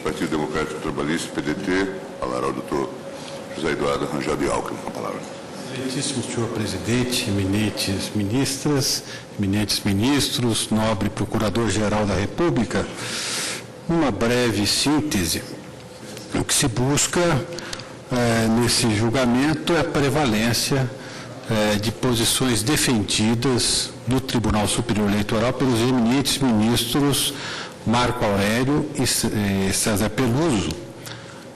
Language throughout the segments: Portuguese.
Partido Democrático Trabalhista, PDT, falará o doutor José Eduardo Rangel de Alckmin. A palavra. Excelentíssimo senhor presidente, eminentes ministras, eminentes ministros, nobre procurador-geral da República, uma breve síntese. O que se busca nesse julgamento é a prevalência de posições defendidas no Tribunal Superior Eleitoral pelos eminentes ministros Marco Aurélio e César Peluso,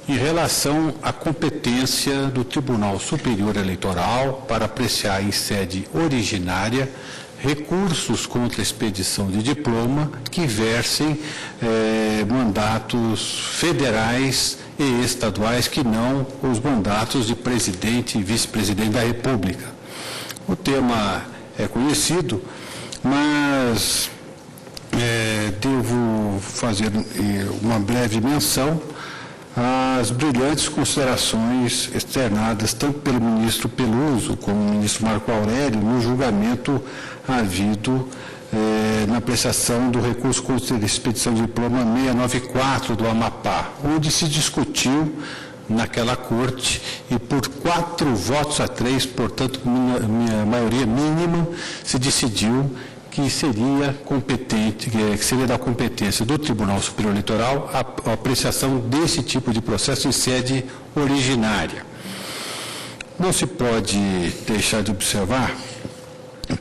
em relação à competência do Tribunal Superior Eleitoral para apreciar em sede originária recursos contra a expedição de diploma que versem mandatos federais e estaduais, que não os mandatos de presidente e vice-presidente da República. O tema é conhecido, mas devo fazer uma breve menção às brilhantes considerações externadas tanto pelo ministro Peluso como o ministro Marco Aurélio no julgamento havido na apreciação do recurso contra a expedição de diploma 694 do Amapá, onde se discutiu naquela corte e por 4 votos a 3, portanto, maioria mínima, se decidiu que seria competente, que seria da competência do Tribunal Superior Eleitoral a apreciação desse tipo de processo em sede originária. Não se pode deixar de observar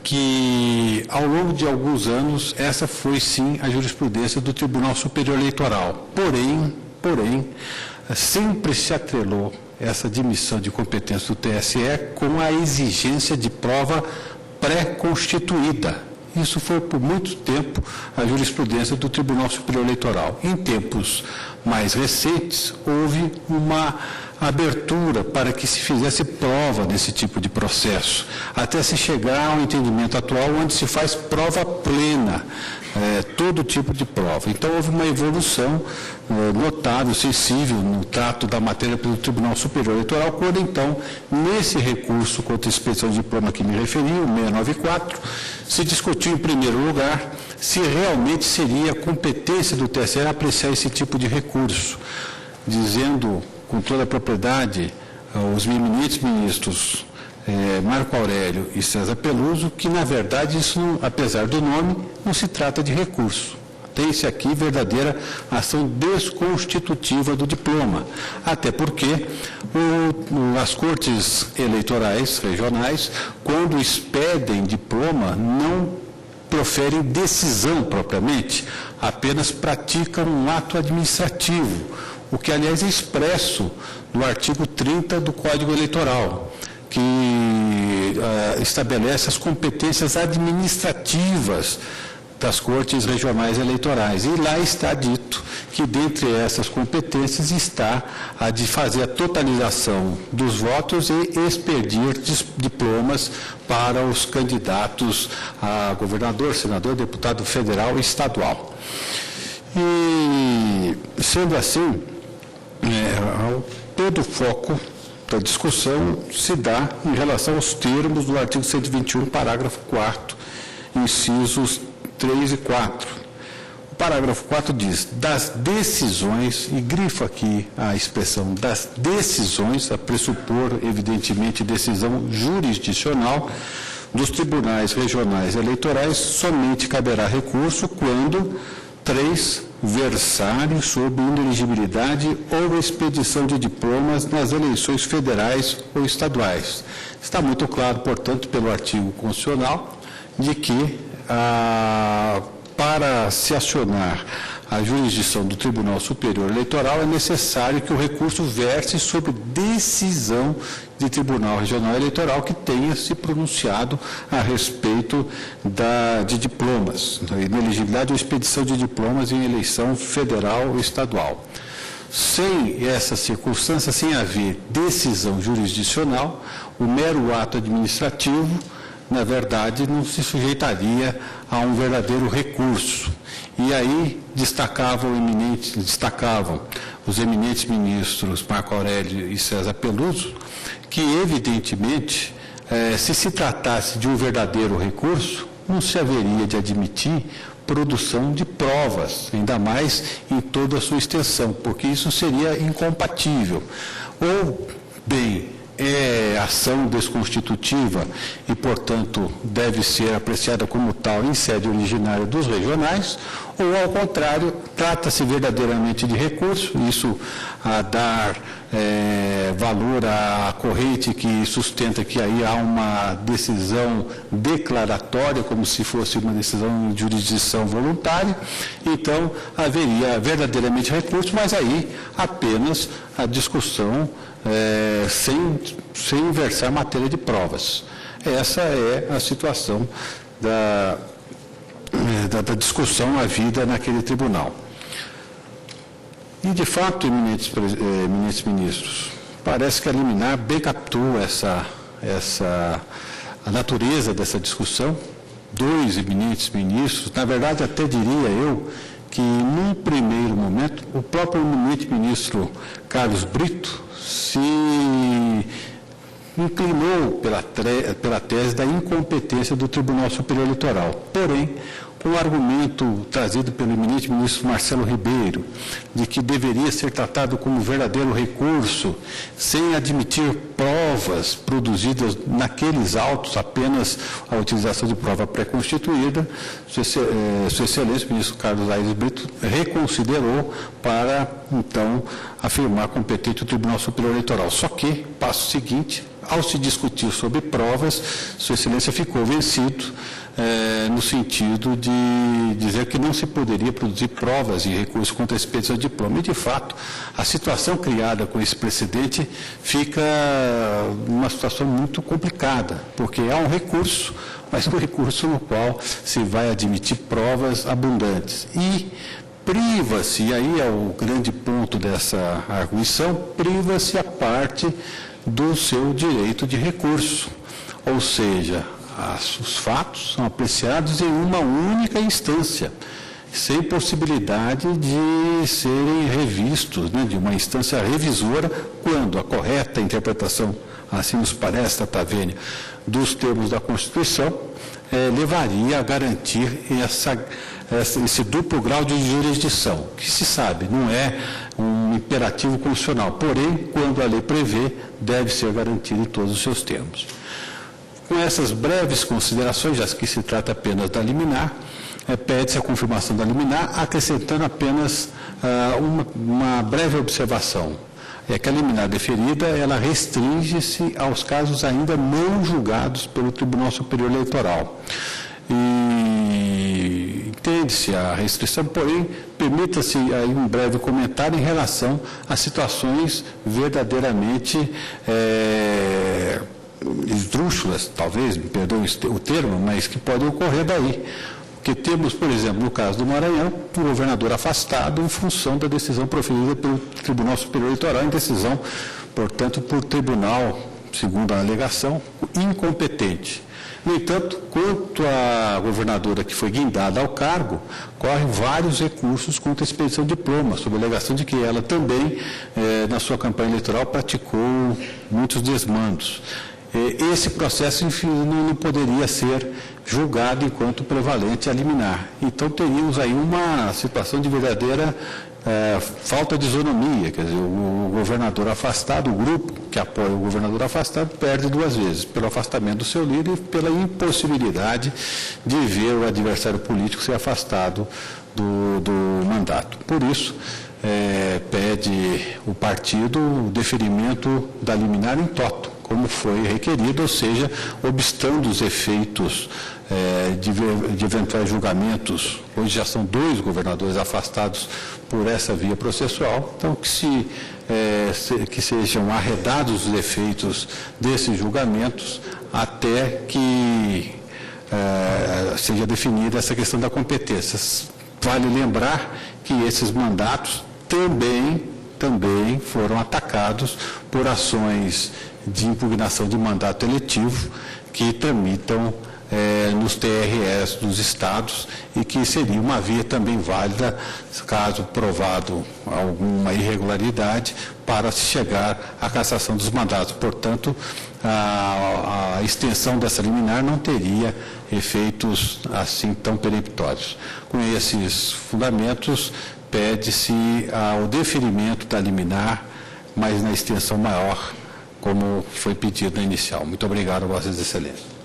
que, ao longo de alguns anos, essa foi, sim, a jurisprudência do Tribunal Superior Eleitoral. Porém, sempre se atrelou essa admissão de competência do TSE com a exigência de prova pré-constituída. Isso foi, por muito tempo, a jurisprudência do Tribunal Superior Eleitoral. Em tempos mais recentes, houve uma abertura para que se fizesse prova desse tipo de processo, até se chegar ao entendimento atual, onde se faz prova plena, todo tipo de prova. Então, houve uma evolução notável, sensível, no trato da matéria pelo Tribunal Superior Eleitoral, quando, então, nesse recurso contra a expedição de diploma que me referi, o 694, se discutiu, em primeiro lugar, se realmente seria competência do TSE apreciar esse tipo de recurso, dizendo com toda a propriedade aos eminentes ministros Marco Aurélio e César Peluso, que, na verdade, isso, apesar do nome, não se trata de recurso. Tem-se aqui verdadeira ação desconstitutiva do diploma, até porque as cortes eleitorais regionais, quando expedem diploma, não proferem decisão propriamente, apenas praticam um ato administrativo, o que, aliás, é expresso no artigo 30 do Código Eleitoral, que estabelece as competências administrativas das cortes regionais eleitorais. E lá está dito que, dentre essas competências, está a de fazer a totalização dos votos e expedir diplomas para os candidatos a governador, senador, deputado federal e estadual. E, sendo assim, todo o foco da discussão se dá em relação aos termos do artigo 121, parágrafo 4º, incisos 3 e 4. O parágrafo 4 diz: das decisões, e grifa aqui a expressão das decisões, a pressupor, evidentemente, decisão jurisdicional dos tribunais regionais eleitorais, somente caberá recurso quando 3 versarem sobre inelegibilidade ou expedição de diplomas nas eleições federais ou estaduais. Está muito claro, portanto, pelo artigo constitucional, de que para se acionar a jurisdição do Tribunal Superior Eleitoral é necessário que o recurso verse sobre decisão de Tribunal Regional Eleitoral que tenha se pronunciado a respeito de diplomas, inelegibilidade ou expedição de diplomas em eleição federal ou estadual. Sem essa circunstância, sem haver decisão jurisdicional, o mero ato administrativo, na verdade, não se sujeitaria a um verdadeiro recurso. E aí destacavam os eminentes ministros Marco Aurélio e César Peluso, que, evidentemente, se tratasse de um verdadeiro recurso, não se haveria de admitir, produção de provas, ainda mais em toda a sua extensão, porque isso seria incompatível. Ou, bem, é ação desconstitutiva e, portanto, deve ser apreciada como tal em sede originária dos regionais, ou, ao contrário, trata-se verdadeiramente de recurso, isso a dar valor à corrente que sustenta que aí há uma decisão declaratória, como se fosse uma decisão de jurisdição voluntária, então haveria verdadeiramente recurso, mas aí apenas a discussão sem versar matéria de provas. Essa é a situação da discussão havida naquele tribunal. E, de fato, eminentes ministros, parece que a liminar bem captou a natureza dessa discussão. Dois eminentes ministros, na verdade, até diria eu, que, num primeiro momento, o próprio eminente ministro Carlos Brito se inclinou pela tese da incompetência do Tribunal Superior Eleitoral. Porém, o argumento trazido pelo eminente ministro Marcelo Ribeiro, de que deveria ser tratado como verdadeiro recurso, sem admitir provas produzidas naqueles autos, apenas a utilização de prova pré-constituída, Sua Excelência, o ministro Carlos Aires Brito, reconsiderou para, então, afirmar competente o Tribunal Superior Eleitoral. Só que, passo seguinte, ao se discutir sobre provas, Sua Excelência ficou vencido, no sentido de dizer que não se poderia produzir provas em recurso contra a expedição de diploma. E, de fato, a situação criada com esse precedente fica uma situação muito complicada, porque há um recurso, mas um recurso no qual se vai admitir provas abundantes. E priva-se, e aí é o grande ponto dessa arguição, priva-se a parte do seu direito de recurso, ou seja, os fatos são apreciados em uma única instância, sem possibilidade de serem revistos, de uma instância revisora, quando a correta interpretação, assim nos parece, Tata Vênia, dos termos da Constituição, levaria a garantir esse duplo grau de jurisdição, que se sabe, não é um imperativo constitucional, porém, quando a lei prevê, deve ser garantido em todos os seus termos. Com essas breves considerações, já que se trata apenas da liminar, pede-se a confirmação da liminar, acrescentando apenas uma breve observação. É que a liminar deferida, ela restringe-se aos casos ainda não julgados pelo Tribunal Superior Eleitoral. E entende-se a restrição, porém, permita-se aí um breve comentário em relação a situações verdadeiramente esdrúxulas, talvez, me perdoe o termo, mas que podem ocorrer daí. Porque temos, por exemplo, no caso do Maranhão, o governador afastado em função da decisão proferida pelo Tribunal Superior Eleitoral, em decisão, portanto, por tribunal, segundo a alegação, incompetente. No entanto, quanto à governadora que foi guindada ao cargo, correm vários recursos contra a expedição de diploma, sob a alegação de que ela também, na sua campanha eleitoral, praticou muitos desmandos. Esse processo, enfim, não poderia ser julgado enquanto prevalente a liminar. Então, teríamos aí uma situação de verdadeira falta de isonomia, quer dizer, o governador afastado, o grupo que apoia o governador afastado, perde duas vezes, pelo afastamento do seu líder e pela impossibilidade de ver o adversário político ser afastado do mandato. Por isso, pede o partido o deferimento da liminar em toto, como foi requerido, ou seja, obstando os efeitos de eventuais julgamentos. Hoje já são 2 governadores afastados por essa via processual, então que sejam arredados os efeitos desses julgamentos até que seja definida essa questão da competência. Vale lembrar que esses mandatos também foram atacados por ações de impugnação de mandato eletivo que tramitam nos TREs dos estados e que seria uma via também válida, caso provado alguma irregularidade, para se chegar à cassação dos mandatos. Portanto, a extensão dessa liminar não teria efeitos assim tão peremptórios. Com esses fundamentos, pede-se o deferimento da liminar, mas na extensão maior, como foi pedido na inicial. Muito obrigado, Vossas Excelências.